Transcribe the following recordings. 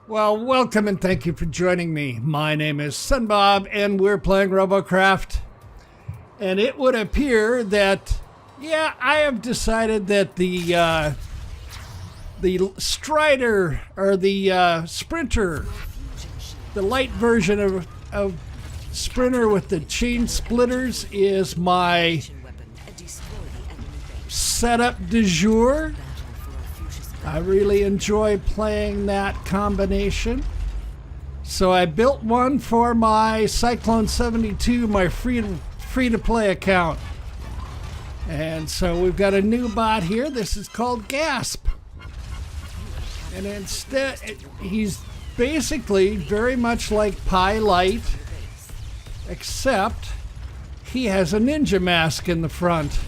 Well, welcome and thank you for joining me. My name is Sunbob and we're playing Robocraft. And it would appear that, I have decided that the Strider, or the Sprinter, the light version of Sprinter with the chain splitters is my setup du jour. I really enjoy playing that combination. So I built one for my Cyclone 72, my free-to-play account. And so we've got a new bot here. This is called Gasp. And instead, he's basically very much like Pi Light, except he has a ninja mask in the front.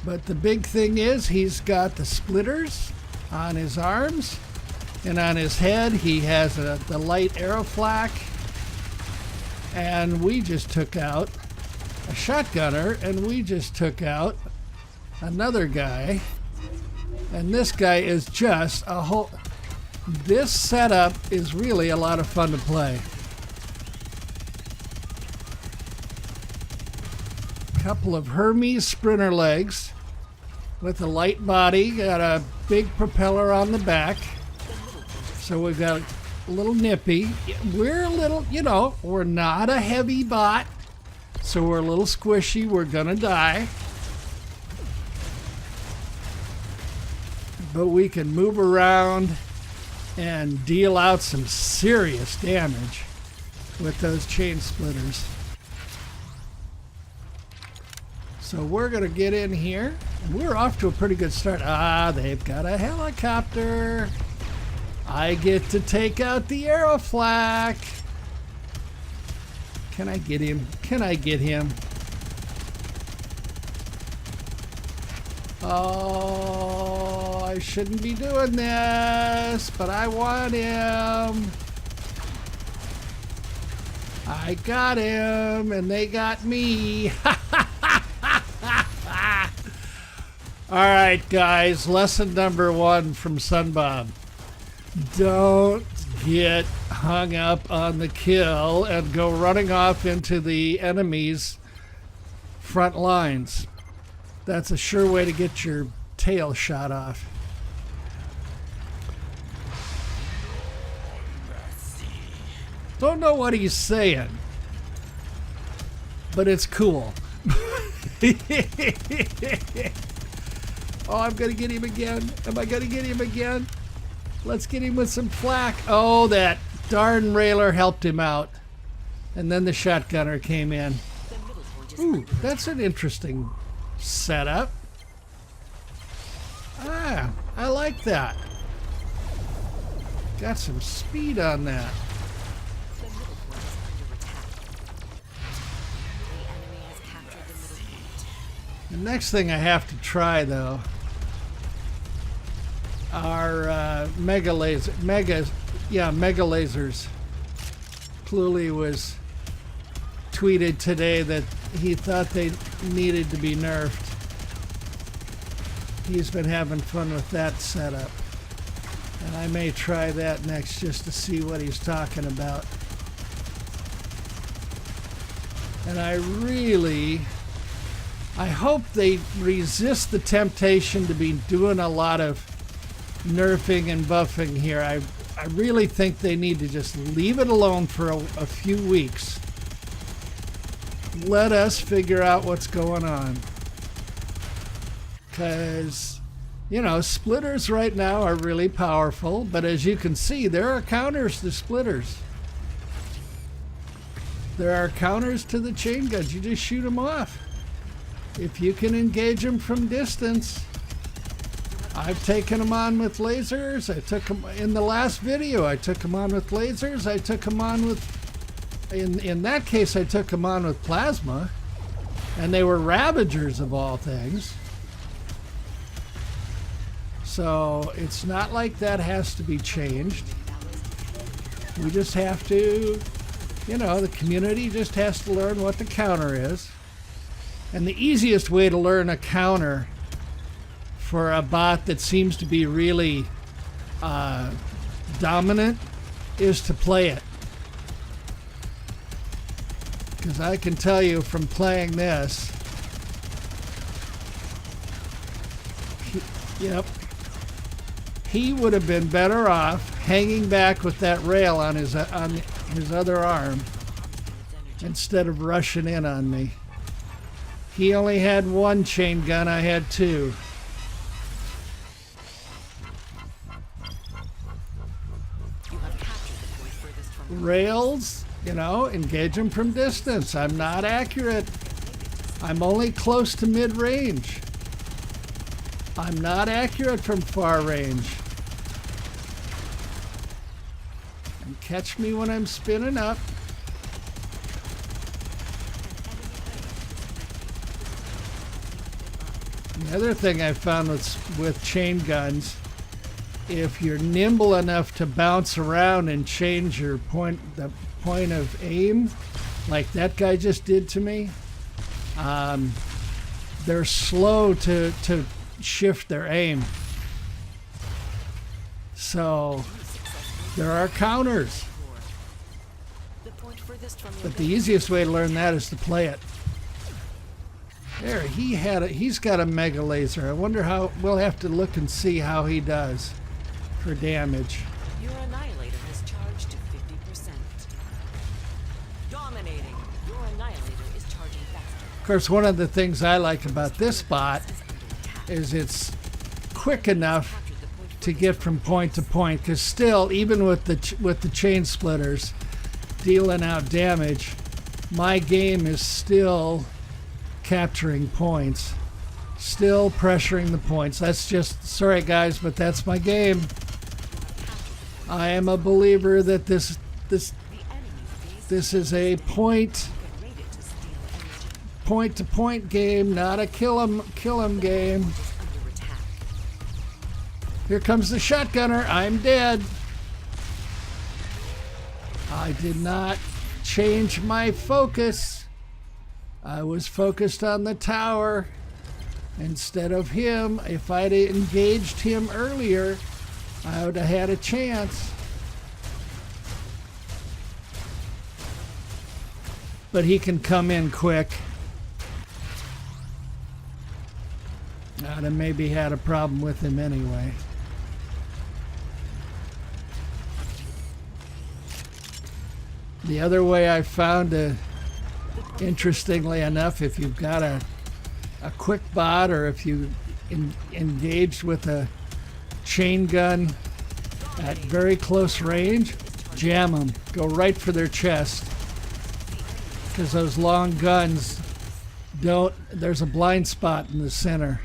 But the big thing is he's got the splitters on his arms, and on his head he has the light arrow flak. And we just took out a shotgunner, and we just took out another guy. And this guy is just a whole... This setup is really a lot of fun to play. Couple of Hermes Sprinter legs with a light body, got a big propeller on the back. So we've got a little nippy. We're a little, we're not a heavy bot, so we're a little squishy. We're gonna die. But we can move around and deal out some serious damage with those chain splitters. So we're going to get in here. We're off to a pretty good start. They've got a helicopter. I get to take out the arrow flak. Can I get him? Can I get him? Oh, I shouldn't be doing this, but I want him. I got him, and they got me. All right, guys, lesson number 1 from Sunbob. Don't get hung up on the kill and go running off into the enemy's front lines. That's a sure way to get your tail shot off. Don't know what he's saying, but it's cool. Oh, I'm gonna get him again. Am I gonna get him again? Let's get him with some flak. Oh, that darn railer helped him out. And then the shotgunner came in. Ooh, that's an interesting setup. I like that. Got some speed on that. The next thing I have to try, though, are mega lasers. Pluli was tweeted today that he thought they needed to be nerfed. He's been having fun with that setup, and I may try that next just to see what he's talking about. And I hope they resist the temptation to be doing a lot of nerfing and buffing here. I really think they need to just leave it alone for a few weeks. Let us figure out what's going on. Because, splitters right now are really powerful, but as you can see, there are counters to splitters. There are counters to the chain guns. You just shoot them off. If you can engage them from distance. I've taken them on with lasers. I took them in the last video. I took them on with lasers. I took them on with, in that case, I took them on with plasma, and they were Ravagers of all things. So it's not like that has to be changed. We just have to, the community just has to learn what the counter is. And the easiest way to learn a counter for a bot that seems to be really dominant is to play it. Because I can tell you from playing this, he would have been better off hanging back with that rail on his other arm instead of rushing in on me. He only had one chain gun, I had two. Rails, engage them from distance. I'm not accurate. I'm only close to mid-range. I'm not accurate from far range. And catch me when I'm spinning up. The other thing I found with chain guns, if you're nimble enough to bounce around and change the point of aim, like that guy just did to me, they're slow to shift their aim. So there are counters. But the easiest way to learn that is to play it. There, he's got a mega laser. I wonder how, we'll have to look and see how he does for damage. Your annihilator has charged to 50%. Dominating. Your annihilator is charging faster. Of course, one of the things I like about this bot is it's quick enough to get from point to point, because still, even with the chain splitters dealing out damage, my game is still capturing points, still pressuring the points. That's just, sorry guys, but that's my game. I am a believer that this is a point to point game, not a kill 'em game. Here comes the shotgunner. I'm dead. I did not change my focus. I was focused on the tower instead of him. If I'd engaged him earlier, I would have had a chance. But he can come in quick. I'd have maybe had a problem with him anyway. The other way I found, interestingly enough, if you've got a quick bot, or if you engaged with a chain gun at very close range, jam them. Go right for their chest. Because those long guns there's a blind spot in the center.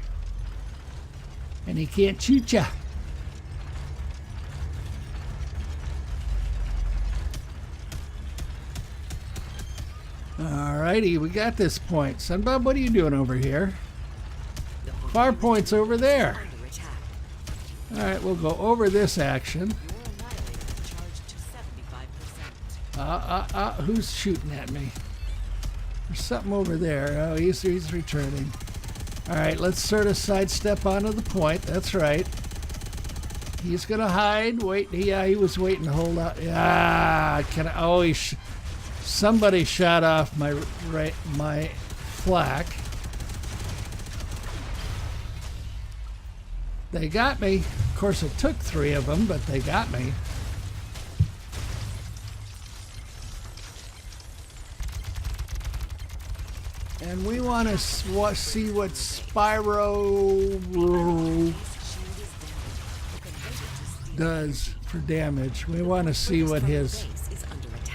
And he can't shoot ya. Alrighty, we got this point. Sunbob, what are you doing over here? Far point's over there. Alright, we'll go over this action. Who's shooting at me? There's something over there. Oh, he's returning. Alright, let's sort of sidestep onto the point. That's right. He's gonna hide. Wait, yeah, he was waiting to hold out. Somebody shot off my flak. They got me. Of course, it took 3 of them, but they got me. And we want to see what Spyro does for damage. We want to see what his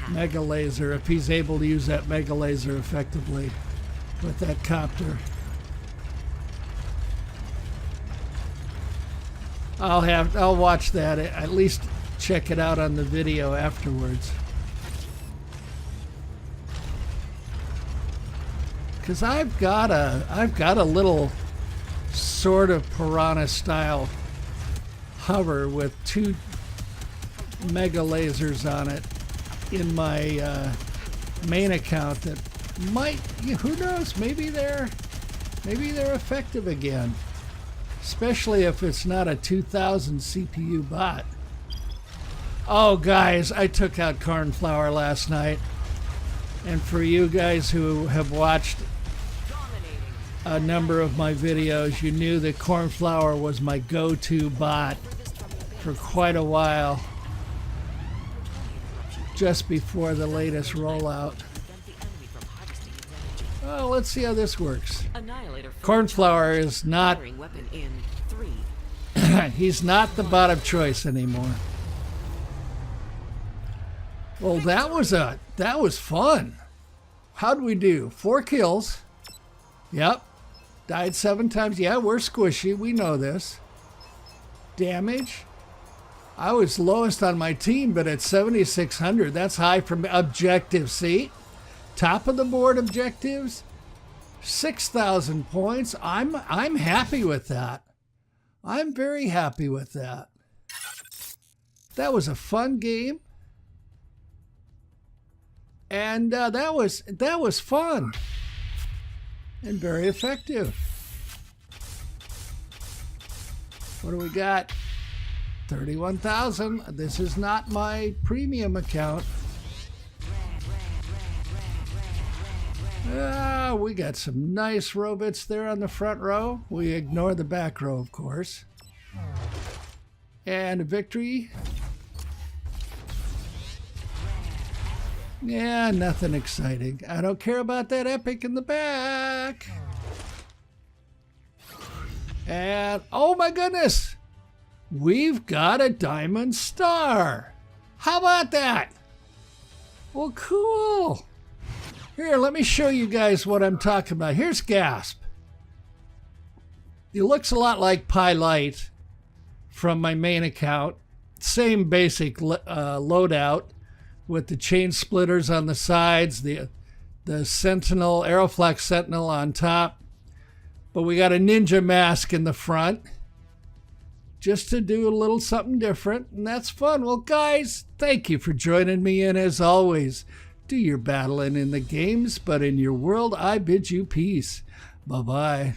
mega laser, if he's able to use that mega laser effectively with that copter. I'll watch that, at least check it out on the video afterwards. Because I've got a little sort of Piranha style hover with 2 mega lasers on it in my main account that might, who knows, maybe they're effective again. especially if it's not a 2000 CPU bot. Oh, guys, I took out Cornflower last night. And for you guys who have watched a number of my videos, you knew that Cornflower was my go-to bot for quite a while, just before the latest rollout. Well, let's see how this works. Cornflower is not... he's not the bot of choice anymore. Well, that was fun. How'd we do? 4 kills. Yep. Died 7 times. Yeah, we're squishy. We know this. Damage. I was lowest on my team, but at 7,600. That's high from objectives. See? Top of the board objectives. 6,000 points. I'm happy with that. I'm very happy with that. That was a fun game. And that was fun and very effective. What do we got? 31,000. This is not my premium account. We got some nice robots there on the front row. We ignore the back row, of course. And a victory. Yeah, nothing exciting. I don't care about that epic in the back. And, oh my goodness, we've got a diamond star. How about that? Well, cool. Here, let me show you guys what I'm talking about. Here's Gasp. It looks a lot like Pi Light from my main account. Same basic loadout, with the chain splitters on the sides, the Sentinel, Aeroflex Sentinel on top. But we got a ninja mask in the front, just to do a little something different, and that's fun. Well, guys, thank you for joining me, and as always, do your battling in the games, but in your world, I bid you peace. Bye-bye.